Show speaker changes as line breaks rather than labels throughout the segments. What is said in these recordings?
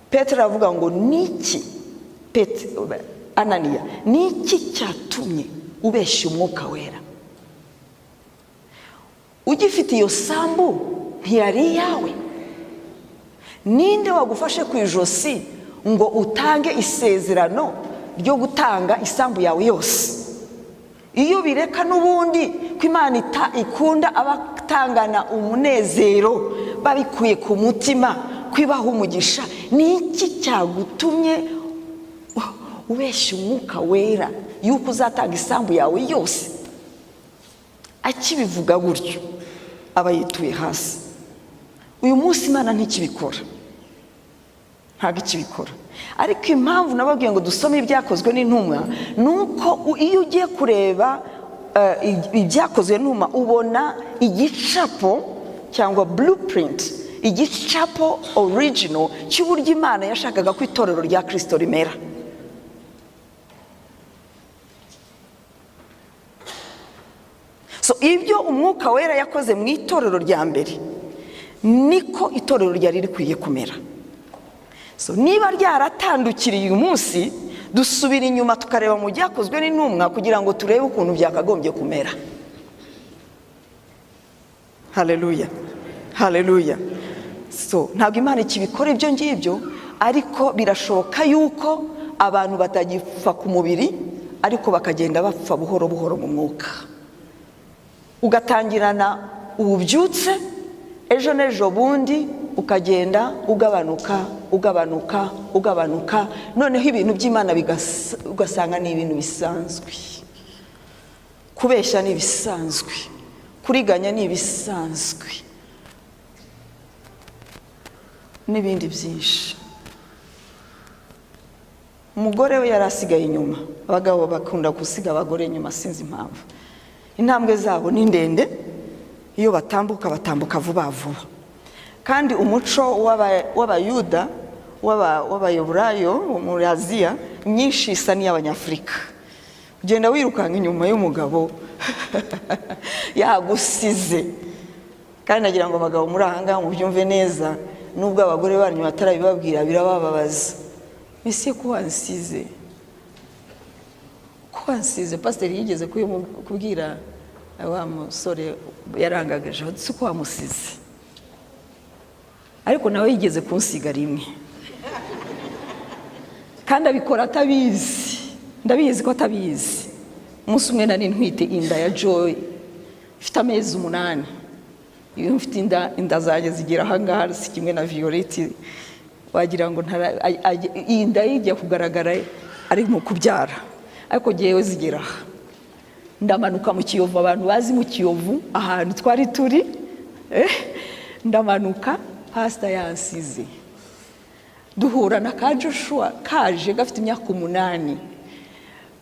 Petero avuga ngo niki Ananiya, niki cyatumye ubeshya umwuka wera? Ugifite iyo sambu ntiyari yawe? Ninde wagufashe ku ijosi ngo utange isezerano ryo gutanga isambu yawe yose? Iyo bireka n'ubundi ko Imana ikunda abatangana umunezero babikuye ku mutima, kwibaha umugisha, niki cyagutumye ubeshya umwuka wera yuko uzatanga isambu yawe yose? Akibivuga gutyo aba yituye hasi. Uyu munsi Imana ntikibikora, ntabwo ikibikora. Ariko impamvu nababwiye ngo dusome ibyakozwe n'intumwa nuko iyo ugiye kureba ibyakozwe n'intumwa ubona igicapo cyangwa blueprint, igicapo original cy'uburyo Imana yashakaga ko itorero rya Kristo rimera. So ibyo umwuka wera yakoze mu itorero rya mbere niko itorero ryari rikwiye kumera. So niba ryaratandukiriye uyu munsi, dusubira inyuma tukareba mu byakozwe n'intumwa kugira ngo turebe ukuntu byakagombye kumera. Haleluya, haleluya. So ntabwo Imana ikibikora ibyo ngibyo, ariko birashoboka yuko abantu batagipfa ku mubiri ariko bakagenda bapfa buhoro buhoro mu mwuka. Ugatangirana ububyutse, ejo n'ejo bundi ukagenda ugabanuka, noneho ibintu by'Imana ugasanga ni ibintu bisanzwe. Kubeshya ni bisanzwe, kuriganya ni bisanzwe, n'ibindi byinshi. Umugore we yarasigaye inyuma. Abagabo bakunda gusiga abagore inyuma, sinzi impamvu. Intambwe zabo ni ndende, iyo batambuka vuba vuba. Kandi umuco w'abayuda w'abayoburayo muri Aziya nyinshi isa n'iy'Abanyafurika. Ugenda wirukanka inyuma y'umugabo yagusize. Kandi nagira ngo abagabo muri ahanga mubyumve neza, nubwo abagore banyu batarabibabwira birabababaza. Ese ko wansize? Pasiteri yigeze kubwira wa musore yarangagaje ati ko wamusize, ariko nawe yigeze kunsiga rimwe, kandi abikora atabizi. Ndabizi ko atabizi. Umunsi umwe nari ntwite inda ya Joy, ifite amezi 8. Iyo mfite inda zanjye zigira ahangaha, si kimwe na Violette, wagira ngo inda yijya kugaragara ari mu kubyara, ariko giyewe zigera. Ndamanuka mu Kiyovu, abantu bazi mu Kiyovu ahantu twari turi, ndamanuka, pastor yansize. Duhura na ka Joshua kaje gafite imyaka 8,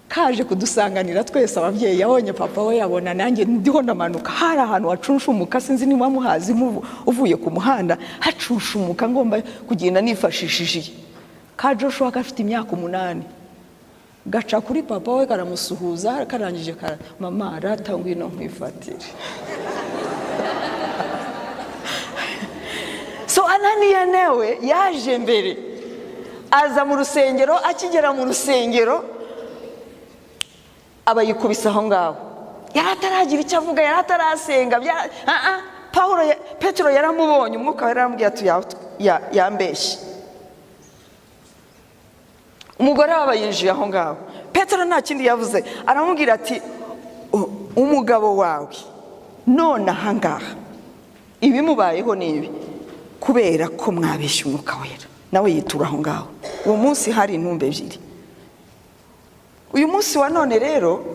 kaje kudusanganira twese ababyeyi. Yabonye papa we, yabona nanjye ndiho ndamanuka. Hari ahantu hacunshumuka, sinzi niba muhazi, uvuye ku muhanda hacunshumuka, ngomba kugenda nifashishije. Ka Joshua gafite imyaka 8, gaca kuri papa we karamusuhuza, karangije mama ratangwe no nkwifatira. So Ananiya newe yaje mbere, aza mu rusengero. Akigera mu rusengero abayikubisa aho ngaho, yarataragira icyo avuga, yaratarasenga. Petero yaramubonye, umwuka yaramubwiye ati yambeshye. Umugore wabayinjiye aho ngaho. Petero nta kindi yavuze, aramubwira ati umugabo wawe none aha ngaha ibimubayeho nibi kubera ko mwabeshye umwuka wera. Nawe yitura aho ngaho. Uwo munsi hari intumbe ebyiri. Uyu munsi wa none rero,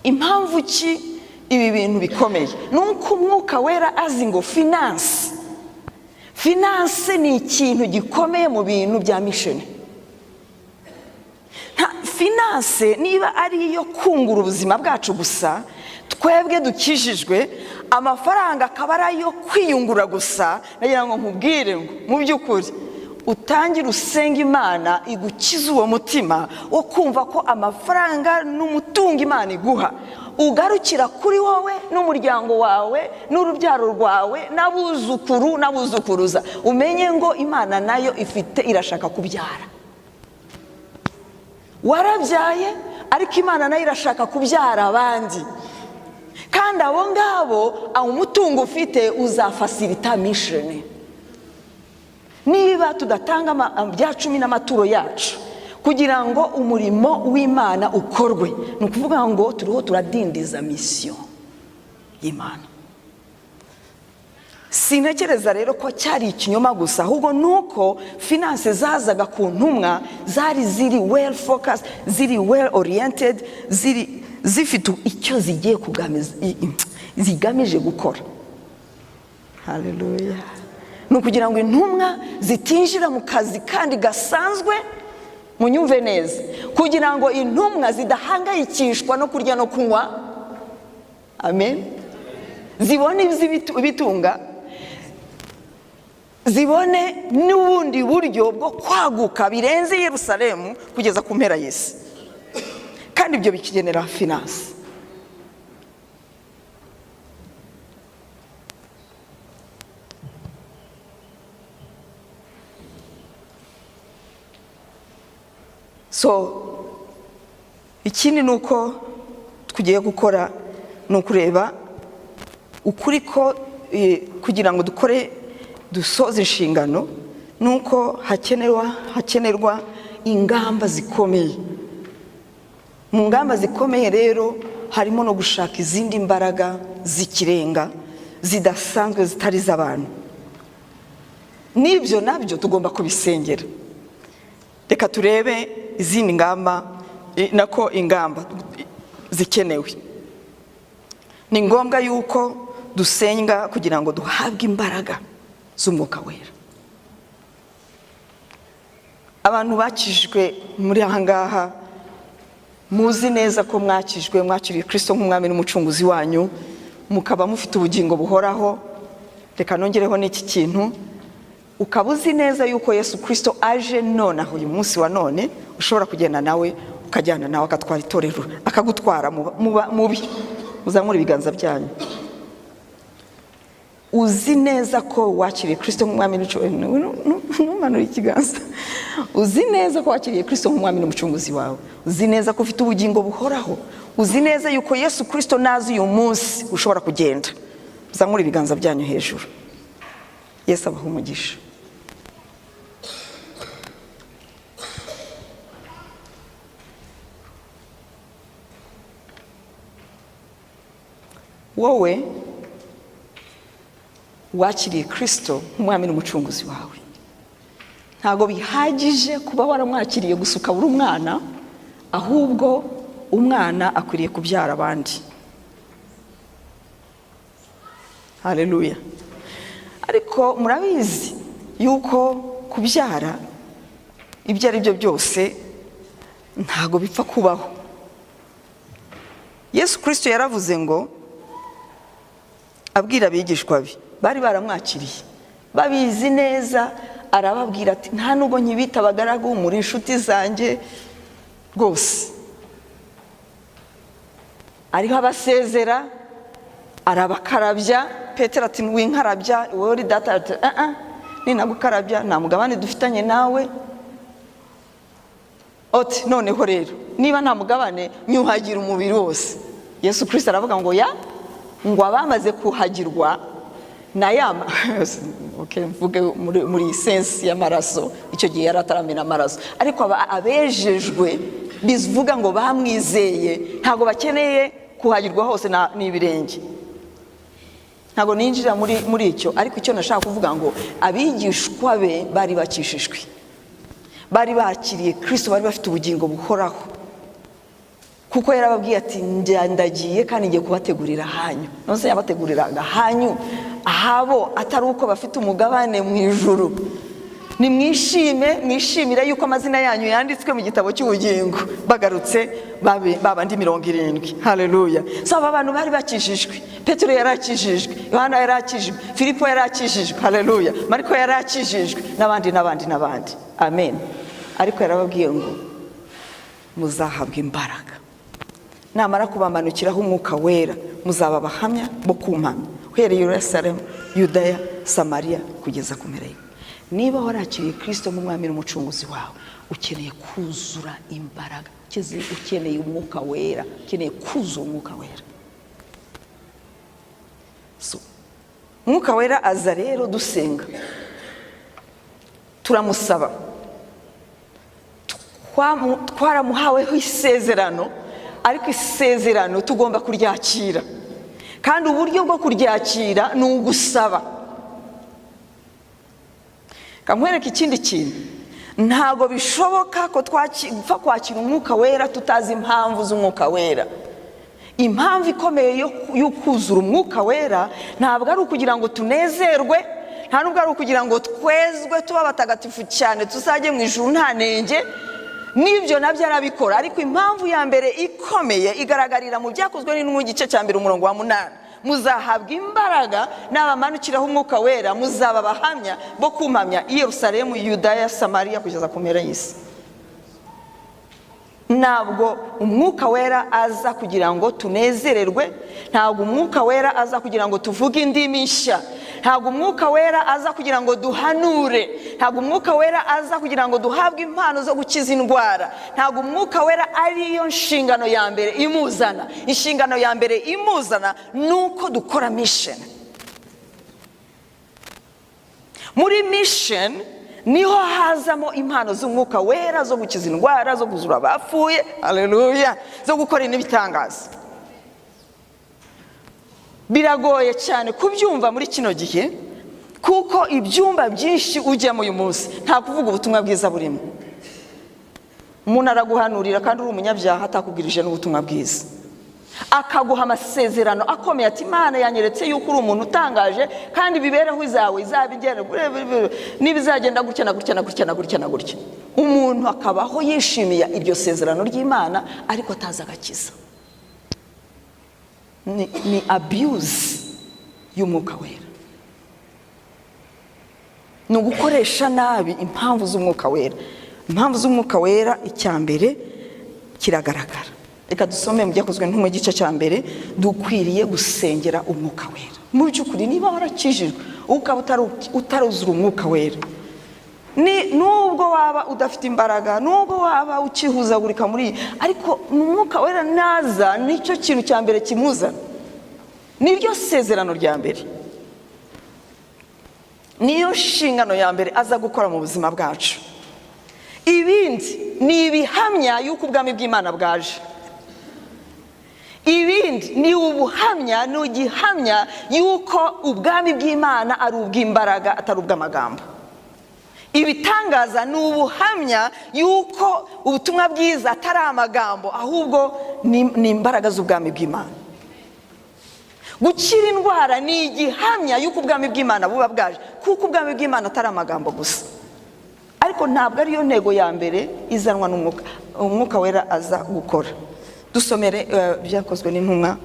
impamvu ki ibi bintu bikomeye nuko umwuka wera azi ngo finance ni ikintu gikomeye mu bintu bya mission. Finance niba ari iyo kungura ubuzima bwacu gusa, twebwe dukijijwe, amafaranga akaba ari ayo kwiyungura gusa, nagira ngo nkubwire ngo mu by'ukuri utangira usenga Imana igukiza uwo mutima wo kumva ko amafaranga n'umutungo Imana iguha ugarukira kuri wowe n'umuryango wawe n'urubyaro rwawe n'abuzukuru n'abuzukuruza. Umenye ngo Imana nayo irashaka kubyara. Warabyaye ariko Imana nayo irashaka kubyara abandi, kandi abo ngabo umutungo ufite uzafasirita mission. Niba tudatanga bya 10 n'amaturo yacu kugira ngo umurimo w'Imana ukorwe, ni ukuvuga ngo turiho turadindiza mission y'Imana. Sintekereza rero ko cyari ikinyoma gusa, ahubwo nuko finance zazaga ku ntumwa zari ziri well focused, ziri well oriented, zifite icyo zigiye zigamije gukora. Haleluya. Nukugira ngo intumwa zitinjira mu kazi kandi gasanzwe, munyumve neza, kugira ngo intumwa zidahangayikishwa no kurya no kunywa. Amen. Zibone ibitunga, zibone n'ubundi buryo bwo kwaguka birenze Yerusalemu kugeza ku mpera y'isi, kandi ibyo bikigenera finance. So ikindi nuko tugiye gukora nukureba ukuri ko kugira ngo dusoze inshingano, nuko hakenerwa ingamba zikomeye. Mu ngamba zikomeye rero harimo no gushaka izindi mbaraga zikirenga zidasanzwe zitari z'abantu. Nibyo nabyo tugomba kubisengera. Reka turebe izindi ngamba ingamba zikenewe. Ni ngombwa yuko dusenga kugira ngo duhabwe imbaraga z'Umwuka Wera. Abantu bakijwe muri ahangaha muzi neza ko mwakiriye Kristo nk'umwami n'umucunguzi wanyu, mukaba mufite ubugingo buhoraho. Reka nongereho n'iki kintu, ukaba uzi neza yuko Yesu Kristo aje none aho uyu munsi wa none, ushobora kugenda nawe ukajyana nawe akatwara itorero akagutwara mubi. Uzamura ibiganza byanyu. Uzi neza ko wakiriye Kristo nk'umwami n'umanura ikiganza. Uzi neza ko wakiriye Kristo nk'umwami n'umucunguzi wawe. Uzi neza ko ufite ubugingo buhoraho. Uzi neza yuko Yesu Kristo nazi uyu munsi ushobora kugenda. Uzamura ibiganza byanyu hejuru. Yesu abaha umugisha. Wowe wakiriye Kristo nk'umwami n'umucunguzi wawe, ntago bihagije kuba waramwakiriye gusa ukabura umwana, ahubwo umwana akwiriye kubyara abandi. Haleluya. Ariko murabizi yuko kubyara ibyo ari byo byose ntago bipfa kubaho. Yesu Kristo yaravuze ngo, abwira abigishwa be bari baramwakiriye babizi neza, arababwira ati nta nubwo nkibita abagaragu, muri inshuti zanjye rwose. Ariho abasezera, arabakarabya. Petero ati winkarabya wowe uri data, ati ninagukarabya nta mugabane dufitanye nawe. Oti noneho rero niba nta mugabane nyuhagira umubiri wose. Yesu Kristo aravuga ngo ngo abamaze kuhagirwa na yama mvuge muri sense y'amaraso, icyo gihe yarataramena amaraso, ariko abejejwe bivuga ngo bamwizeye ntago bakeneye kuhagirwa hose n'ibirenge. Ntago ninjira muri icyo, ariko icyo nashaka kuvuga ngo abigishwa be bari bakishijwe, bari bakiriye Kristo, bari bafite ubugingo buhoraho, kuko yarababwiye ati ndagiye kandi ngiye kubategurira hanyu. Nose yabateguriraga hanyu ahabo atari uko bafite umugabane mu ijuru. Mwishimire yuko amazina yanyu yanditswe mu gitabo cy'ubugingo bagarutse babandi 70. Haleluya. So aba bantu bari bakijijwe. Petero yarakijijwe, Yohana yarakijijwe, Filipo yarakijijwe. Haleluya. Mariko yarakijijwe, n'abandi. Amen. Ariko yarababwiye ngo muzahabwa imbaraga namara kubamanukiraho umwuka wera muzaba abahamya bo kumpamya uhereye Yerusalemu, Yudaya, Samariya kugeza ku mpera y'isi. Niba warakiriye Kristo nk'umwami n'umucunguzi wawe, ukeneye kuzura imbaraga, ukeneye umwuka wera, ukeneye kuzura umwuka wera. Umwuka wera aza rero dusenga, turamusaba, twaramuhaweho isezerano, ariko isezerano tugomba kuryakira, kandi uburyo bwo kuryakira ni ugusaba. Kamwereka ikindi kintu, ntago bishoboka ko twapfa kwakira umwuka wera tutazi impamvu z'umwuka wera. Impamvu ikomeye yo kuzura umwuka wera ntabwo ari ukugira ngo tunezerwe, nta nubwo ari ukugira ngo twezwe tuba batagatifu cyane tuzajye mu ijuru nta nenge, n'ibyo nabyo arabikora. Ariko impamvu ya mbere ikomeye igaragarira mu Byakozwe n'Intumwa igice cya mbere umurongo wa 8. Muzahabwa imbaraga n'abamanukiraho umwuka wera, muzaba abahamya bo kumpamya i Yerusalemu, Yudaya, Samariya kugeza ku mpera y'isi. Ntabwo umwuka wera aza kugira ngo tunezererwe, ntabwo umwuka wera aza kugira ngo tuvuge indimi nshya, ntabwo umwuka wera aza kugira ngo duhanure, ntabwo umwuka wera aza kugira ngo duhabwe impano zo gukiza indwara, ntabwo umwuka wera ariyo nshingano ya mbere imuzana. Inshingano ya mbere imuzana nuko dukora mission. Muri mission niho hazamo impano z'umwuka wera zo gukiza indwara, zo kuzura abapfuye, haleluya, zo gukora ibitangaza. Biragoye cyane kubyumva muri kino gihe, kuko ibyumba byinshi ujyamo uyu munsi nta kuvuga ubutumwa bwiza burimo. Umuntu araguhanurira kandi uri umunyabyaha atakubwirije n'ubutumwa bwiza, akaguha amasezerano akomeye ati Imana yanyeretse yuko uri umuntu utangaje, kandi ibibereho izawe izabigenda n'ibizagenda gutya na gutya na gutya na gutya na gutya. Umuntu akabaho yishimiye iryo sezerano ry'Imana ariko atazi agakiza. Ni abuse y'umwuka wera, ni ugukoresha nabi impamvu z'umwuka wera. Impamvu z'umwuka wera icyambere kiragaragara. Reka dusome mu Byakozwe n'Intumwa igice cya 2. Dukwiriye gusengera umwuka wera. Mu by'ukuri niba warakijijwe ukaba utaruzura umwuka wera, nubwo waba udafite imbaraga, nubwo waba ukihuzagurika muri, ariko umwuka wera naza nicyo kintu cya mbere kimuzana. Niryo sezerano rya mbere, niyo nshingano ya mbere aza gukora mu buzima bwacu. Ibindi ni ibihamya y'uko ubwami bw'Imana bwaje. Ibindi ni ubuhamya, ni igihamya y'uko ubwami bw'Imana ari ubw'imbaraga atari ubw'amagambo. Ibitangaza ni ubuhamya y'uko ubutumwa bwiza atari amagambo, ahubwo ni imbaraga z'ubwami bw'Imana. Gukira indwara ni igihamya y'uko ubwami bw'Imana buba bwaje, kuko ubwami bw'Imana atari amagambo gusa. Ariko ntabwo ariyo ntego ya mbere izanwa n'umwuka. Umwuka wera aza gukora. Dusomere Byakozwe n'Intumwa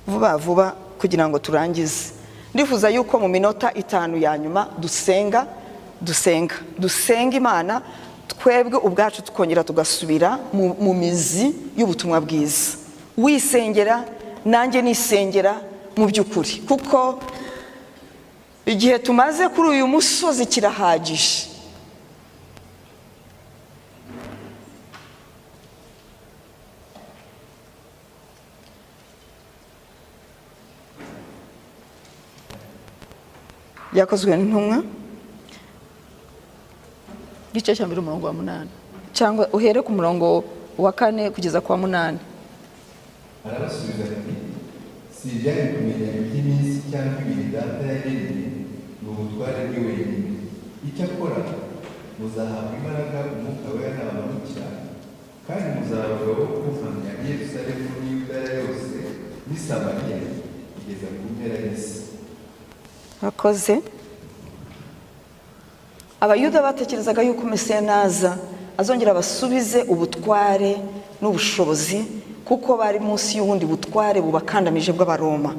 vuba vuba kugira ngo turangize. Ndifuza yuko mu minota 5 ya nyuma dusenga Imana, twebwe ubwacu tukongera tugasubira mu mizi y'ubutumwa bwiza. Wisengera nanjye nisengera mu by'ukuri, kuko igihe tumaze kuri uyu musozi kirahagije. Byakozwe n'Intumwa igice cya 2 umurongo wa 8, cyangwa uhere ku murongo wa 4 kugeza ku wa 8.
Arabasubiza ati si ibyari kumenya iby'iminsi cyangwa ibiri data yageneye ni ubutware bwe wenyine. Icyakora muzahabwa imbaraga umwuka wera nabamanukira, kandi muzaba abagabo bo kumpamya i Yerusalemu n'i Yudaya yose n'i Samariya kugeza ku mpera y'isi.
Akoze. Abayuda batekerezaga yuko Mesiya naza azongera basubize ubutware n'ubushobozi, kuko bari munsi y'ubundi butware bubakandamije bw'Abaroma.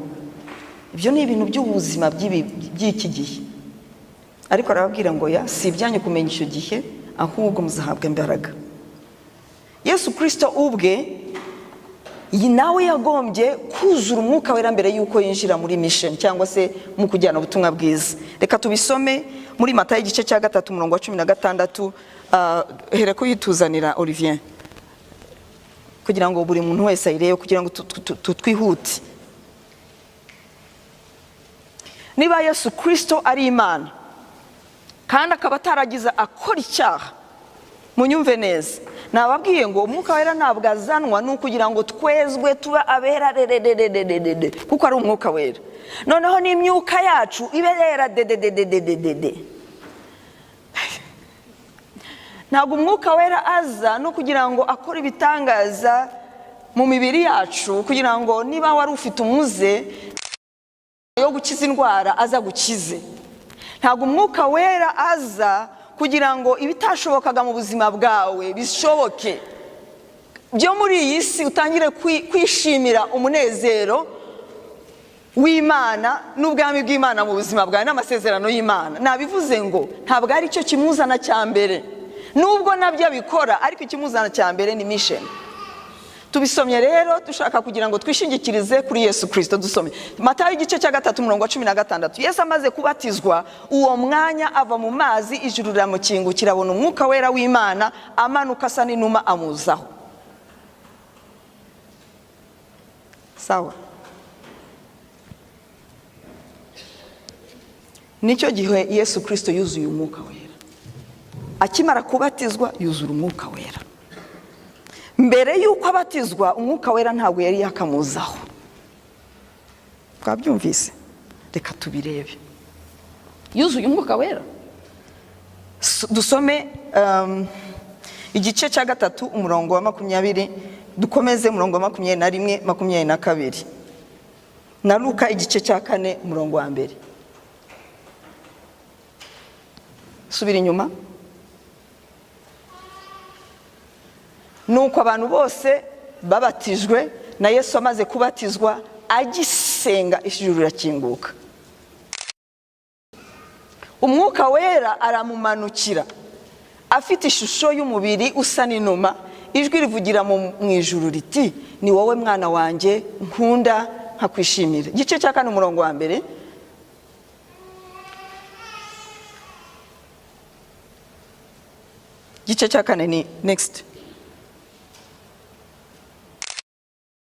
Ibyo ni ibintu by'ubuzima by'iki gihe. Ariko arababwira ngo ya si ibyanyu kumenya icyo gihe, ahubwo muzahabwa imbaraga. Yesu Kristo ubwe iyi nawe yagombye kuzura umwuka wera mbere yuko yinjira muri mission cyangwa se mu kujyana ubutumwa bwiza. Reka tubisome muri Matayo igice cya 3 umurongo wa 16. Here ko yituzanira Olivier kugira ngo buri muntu wese ayirebe, kugira ngo twihute. Niba Yesu Kristo ari Imana kandi akaba ataragize akora icyaha, munyumve neza, nababwiye ngo umwuka wera ntabwo azanwa n'ukugira ngo twezwe tuba abera kuko ari umwuka wera. Noneho n'imyuka yacu ibe yera ntabwo umwuka wera aza no kugira ngo akore ibitangaza mu mibiri yacu kugira ngo niba wari ufite umuze yo gukiza indwara aza gukize. Ntabwo umwuka wera aza kugira ngo ibitashobokaga mu buzima bwawe bishoboke, byo muri iyi si utangire kwishimira umunezero w'Imana n'ubwami bw'Imana mu buzima bwawe n'amasezerano y'Imana. Nabivuze ngo ntabwo ari cyo kimuzana cya mbere, nubwo nabyo abikora, ariko ikimuzana cya mbere ni mission. Tubisomye rero dushaka kugira ngo twishingikirize kuri Yesu Kristo. Dusome Matayo igice cya 3 umurongo wa 16. Yesu amaze kubatizwa, uwo mwanya ava mu mazi, ijuru riramukingukira, abona umwuka wera w'Imana amanuka asa n'inuma amuzaho. Sawa, nicyo gihe Yesu Kristo yuzuye umwuka wera. Akimara kubatizwa yuzura umwuka wera. Mbere yuko abatizwa umwuka wera ntabwo yari yakamuzaho. Twabyumvise, reka tubirebe. Yuzuye umwuka wera. Dusome igice cya 3 umurongo wa 20, dukomeze umurongo wa 21, 22. Na Luka igice cya 4 umurongo wa 1. Subira inyuma. Nuko abantu bose babatijwe, na Yesu amaze kubatizwa agisenga ijuru rirakinguka. Umwuka wera aramumanukira afite ishusho y'umubiri usa n'inuma, ijwi rivugira mu ijuru riti, ni wowe mwana wanjye nkunda nkakwishimira. Igice cya 4 umurongo wa 1. Igice cya 4 ni next.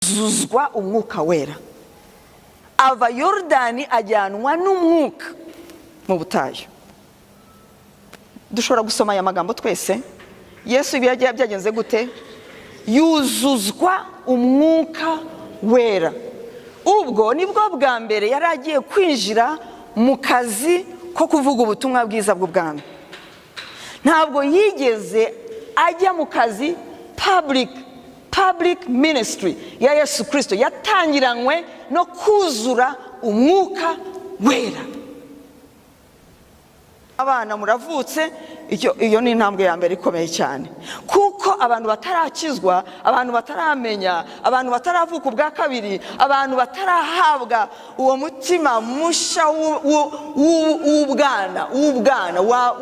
Zuzwa umwuka wera, ava Yorodani ajyanwa n'umwuka mu butayu. Dushobora gusoma aya magambo twese. Yesu byagenze gute? Yuzuzwa umwuka wera. Ubwo nibwo bwa mbere yari agiye kwinjira mu kazi ko kuvuga ubutumwa bwiza bw'ubwami. Ntabwo yigeze ajya mu kazi public ministry ya Yesu Kristo yatangiranywe no kuzura umwuka wera. Abana muravutse, iyo ni intambwe ya mbere ikomeye cyane, kuko abantu batarakizwa, abantu bataramenya, abantu bataravuka ubwa kabiri, abantu batarahabwa uwo mutima musha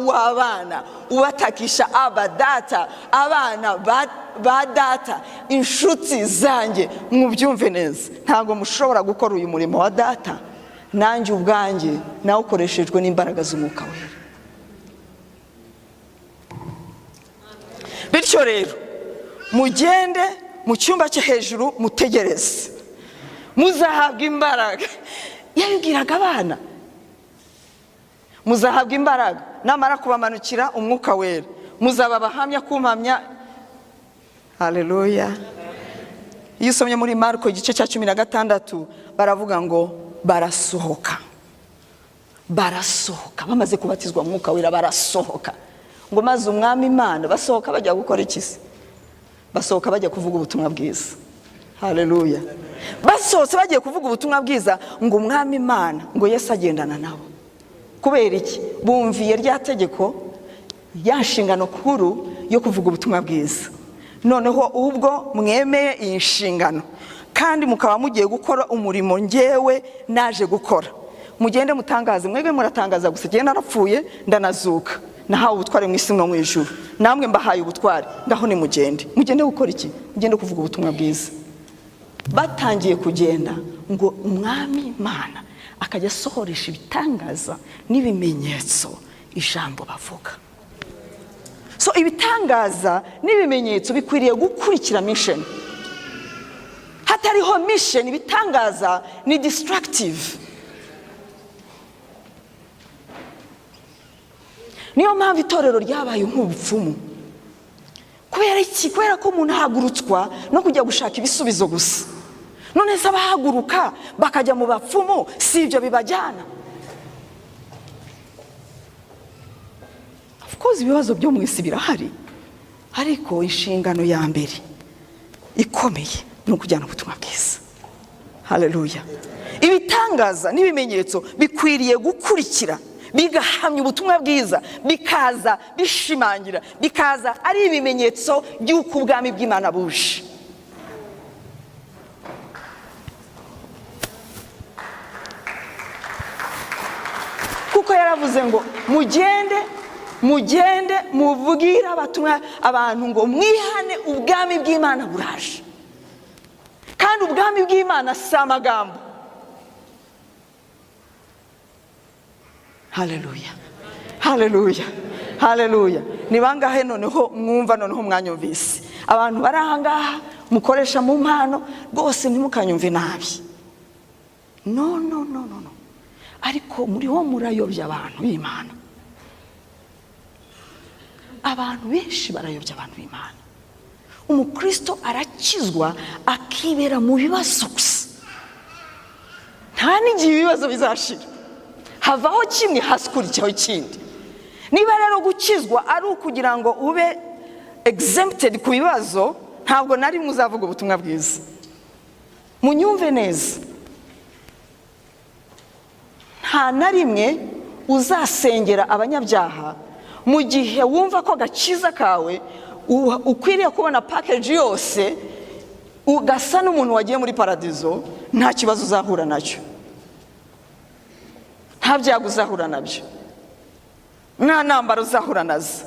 w'abana ubatakisha aba data, abana ba data, inshuti zanjye. Mubyumve neza, ntabwo mushobora gukora uyu murimo wa data nanjye ubwanjye nawukoreshejwe n'imbaraga z'umwuka wera. Bityo rero mugende mu cyumba cyo hejuru mutegereze, muzahabwa imbaraga. Yabibwiraga abana, muzahabwa imbaraga namara kubamanukira umwuka wera, muzaba abahamya kumpamya. Haleluya. Iyo usomye muri Marko igice cya 16 baravuga ngo barasohoka. Bamaze kubatizwa umwuka wera barasohoka. Ngo maze umwami Imana, basohoka bajya gukora iki? Basohoka bajya kuvuga ubutumwa bwiza. Haleluya. Basohotse bagiye kuvuga ubutumwa bwiza, ngo umwami Imana, ngo Yesu agendana nabo. Kubera iki? Bumviye rya tegeko, ya nshingano kuru yo kuvuga ubutumwa bwiza. Noneho ubwo mwemeye iyi nshingano kandi mukaba mugiye gukora umurimo ngewe naje gukora, mugende mutangaze. Mwebwe muratangaza gusa, genda narapfuye ndanazuka, nahawe ubutware mu isi no mu ijuru, namwe mbahaye ubutware, ngaho ni mugende gukora iki? Mugende kuvuga ubutumwa bwiza. batangiye kugenda ngo umwami Imana akajya asohoresha ibitangaza n'ibimenyetso ijambo bavuga. So ibitangaza n'ibimenyetso bikwiriye gukurikira mission. Hatariho mission, ibitangaza ni destructive. Niyo mpamvu itorero ryabaye nk'ubupfumu. Kubera iki? Kubera ko umuntu ahagurutswa no kujya gushaka ibisubizo gusa. None se abahaguruka bakajya mu bapfumu, si ibyo bibajyana? Of course ibibazo byo mu isi birahari, ariko inshingano ya mbere ikomeye ni ukujyana ubutumwa bwiza. Haleluya. Ibitangaza n'ibimenyetso bikwiriye gukurikira, bigahamya ubutumwa bwiza, bikaza bishimangira, bikaza ari ibimenyetso by'uko ubwami bw'Imana buje. Kuko yaravuze ngo mugende muvugire abantu ngo mwihane, ubwami bw'Imana buraje. Kandi ubwami bw'Imana si amagambo. Haleluya, haleluya, haleluya. Ni bangahe noneho mwumva noneho mwanyumvise? Abantu bari ahangaha mukoresha mu mpano rwose ntimukanyumve nabi. No. Ariko muriho murayobya abantu b'Imana. Abantu benshi barayobya abantu b'Imana. Umukristo arakizwa akibera mu bibazo gusa, nta n'igihe ibibazo bizashira. Havaho kimwe hakurikiraho ikindi. Niba rero gukizwa ari ukugira ngo ube exempted ku bibazo, ntabwo nari muzavuga ubutumwa bwiza. Munyumve neza, nta na rimwe uzasengera abanyabyaha mu gihe wumva ko gakiza kawe ukwiriye kubona package yose, ugasa n'umuntu wagiye muri paradizo. Nta kibazo uzahura nacyo, nta byago uzahura nabyo, nta ntambara uzahura nazo.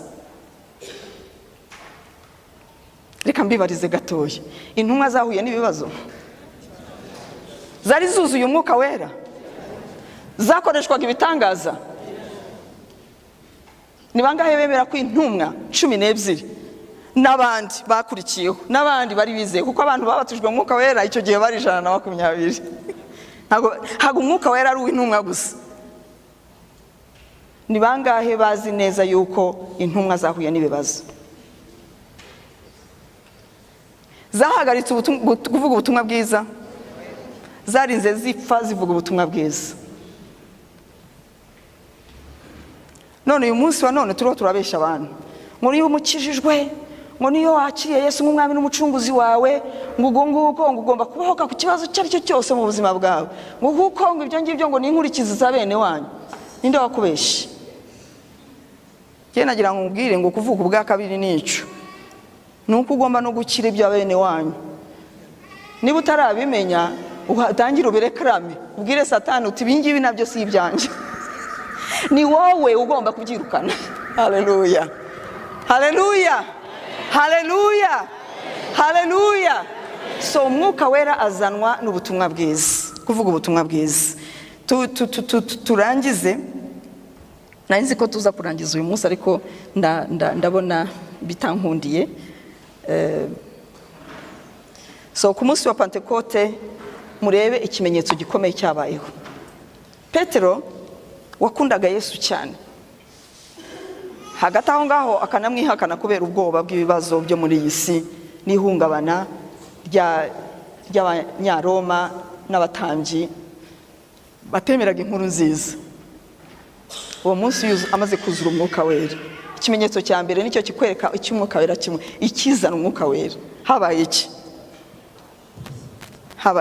Reka mbibarize gatoya, intumwa zahuye n'ibibazo? Zari zuzuye umwuka wera? Zakoreshwaga ibitangaza? Ni bangahe bemera ko intumwa 12 n'abandi bakurikiyeho n'abandi bari bizeye? Kuko abantu babatujwe umwuka wera icyo gihe bari 120. Ntago umwuka wera ari uw'intumwa gusa. Ni bangahe bazi neza yuko intumwa zahuye n'ibibazo? Zahagaritse kuvuga ubutumwa bwiza? Zarinze zipfa zivuga ubutumwa bwiza? None uyu munsi wa none turiho turabesha abantu ngo niyo umukijijwe, ngo niyo wakiriye Yesu nk'umwami n'umucunguzi wawe, ngo ugomba kubohoka ku kibazo icyo ari cyo cyose mu buzima bwawe, ngo kuko ngo ibyo ngibyo ngo ni inkurikizi za bene wanyu. Ninde wakubeshe? Nagira ngo ubwire ngo kuvuga ubwa kabiri nico, nuko ugomba no gukira ibyo bene wanyu. Niba utarabimenya utangira ubirekrame, ubwire Satani uti ibingibi nabyo si ibyanje. Ni wowe ugomba kubyirukana. Haleluya, haleluya, haleluya, haleluya. So umwuka wera azanwa n'ubutumwa bwiza, kuvuga ubutumwa bwiza. Turangize. Nzi ko tuza kurangiza uyu munsi, ariko ndabona bitankundiye. So ku munsi wa Pentecote murebe ikimenyetso gikomeye cyabayeho. Petero wakundaga Yesu cyane, hagati aho ngaho akanamwihakana kubera ubwoba bw'ibibazo byo muri iyi si n'ihungabana ry'abanyaroma n'abatambyi batemeraga inkuru nziza. Uwo munsi amaze kuzura umwuka wera, ikimenyetso cya mbere nicyo kikwereka icyo umwuka wera kimwe, ikizana umwuka wera. Habaye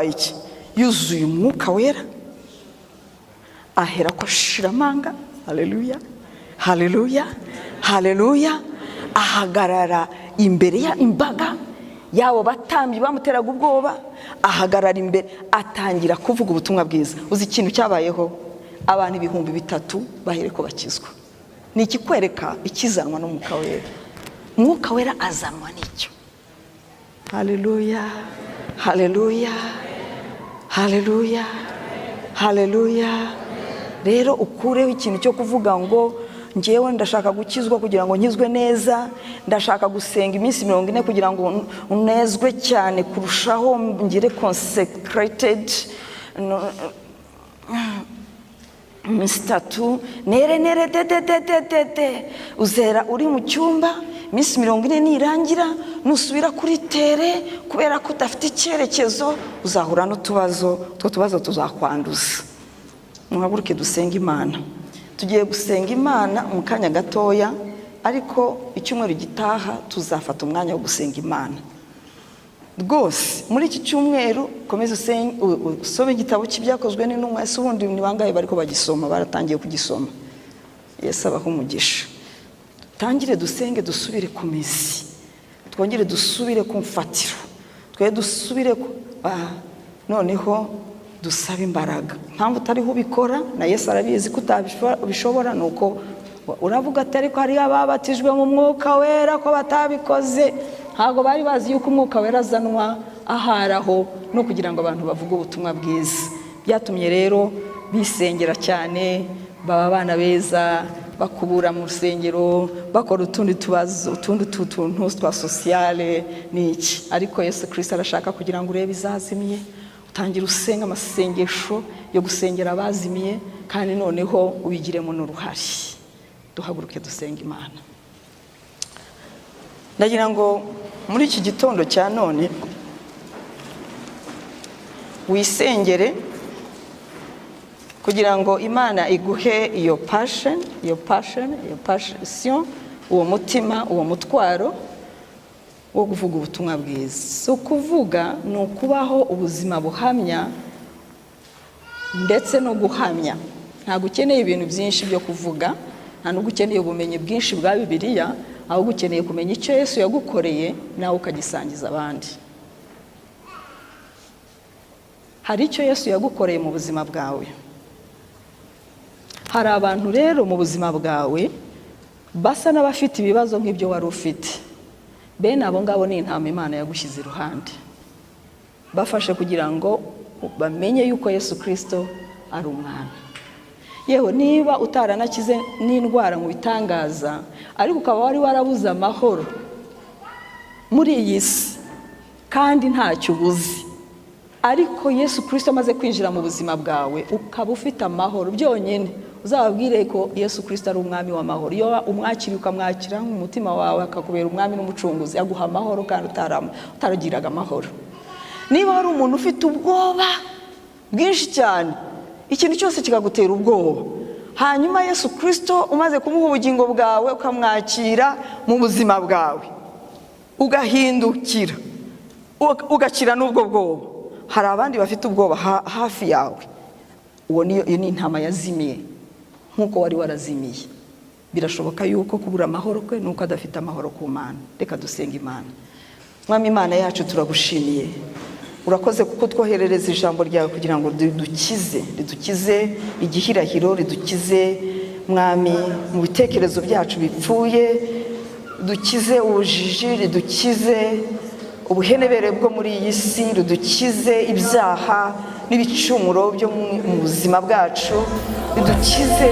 iki? Yuzuye umwuka wera, ahera ko shiramanga. Haleluya, haleluya, haleluya. Ahagarara imbere ya imbaga yabo batambyi bamuteraga ubwoba, ahagarara imbere atangira kuvuga ubutumwa bwiza. Uzi ikintu cyabayeho? Abantu 3,000 bahereko bakizwa. Ni ikikwereka ikizanwa n'umwuka wera. Umwuka wera azanwa n'icyo. Haleluya, haleluya, haleluya, haleluya. Rero ukureho ikintu cyo kuvuga ngo njyewe ndashaka gukizwa kugira ngo nkizwe neza, ndashaka gusenga iminsi 40 kugira ngo unezwe cyane kurushaho, ngire consecrated iminsi 3 nere de uzera uri mu cyumba iminsi 40 nirangira nusubira kuri tere kubera ko udafite icyerekezo uzahura n'utubazo, utwo tubazo tuzakwanduza. Muhaguruke dusenga Imana. Tugiye gusenga Imana mu kanya gatoya, ariko icyumweru gitaha tuzafata umwanya wo gusenga Imana rwose. Muri iki cyumweru komeza usome igitabo cy'ibyakozwe n'intumwa. Ese ubundi ni bangahe bariko bagisoma, baratangiye kugisoma? Yesu abaha umugisha. Tangire dusenge, dusubire ku mizi, twongere dusubire ku mfatiro, twe dusubire noneho dusaba imbaraga. Mpamvu utariho ubikora na Yesu arabizi ko utabishobora, nuko uravuga ati ariko hari ababatijwe mu mwuka wera ko batabikoze. Ntabwo bari bazi yuko umwuka wera azanwa aharaho no kugira ngo abantu bavuge ubutumwa bwiza. Byatumye rero bisengera cyane, baba abana beza, bakubura mu rusengero, bakora utundi tubazo, utundi tuntu twa sociale n'iki. Ariko Yesu Kristo arashaka kugira ngo urebe izazimiye, utangira usenga amasengesho yo gusengera abazimiye, kandi noneho ubigiremo n'uruhari. Duhaguruke dusenga Imana. Ndagira ngo muri iki gitondo cya none wisengere kugira ngo Imana iguhe iyo passion, uwo mutima, uwo mutwaro wo kuvuga ubutumwa bwiza. So kuvuga ni ukubaho ubuzima buhamya ndetse no guhamya. Ntabwo ukeneye ibintu byinshi byo kuvuga, nta nubwo ukeneye ubumenyi bwinshi bwa Bibiliya, ahubwo ukeneye kumenya icyo Yesu yagukoreye nawe ukagisangiza abandi. Hari icyo Yesu yagukoreye mu buzima bwawe. Hari abantu rero mu buzima bwawe basa n'abafite ibibazo nk'ibyo wari ufite. Bene abo ngabo ni intama Imana yagushyize iruhande, bafashe kugira ngo bamenye yuko Yesu Kristo ari umwami. Yewe niba utaranakize n'indwara mu bitangaza, ariko ukaba wari warabuze amahoro muri iyi si kandi ntacyo ubuzi, ariko Yesu Kristo amaze kwinjira mu buzima bwawe ukaba ufite amahoro, byonyine uzababwire ko Yesu Kristo ari umwami w'amahoro. Iyo umwakiriye ukamwakira mu mutima wawe akakubera umwami n'umucunguzi, aguha amahoro kandi utaragiraga amahoro. Niba hari umuntu ufite ubwoba bwinshi cyane, ikintu cyose kikagutera ubwoba, hanyuma Yesu Kristo umaze kumuha ubugingo bwawe ukamwakira mu buzima bwawe, ugahindukira ugakira n'ubwo bwoba, hari abandi bafite ubwoba hafi yawe. Uwo ni intama yazimiye nk'uko wari warazimiye. Birashoboka yuko kubura amahoro kwe nuko adafite amahoro ku Mana. Reka dusenga Imana. Mwami Imana yacu, turagushimiye, urakoze kuko twoherereza ijambo ryawe kugira ngo ridukize igihirahiro, ridukize Mwami mu bitekerezo byacu bipfuye, dukize ubujiji, ridukize ubuhenebere bwo muri iyi si, ridukize ibyaha n'ibicumuro byo mu buzima bwacu, ridukize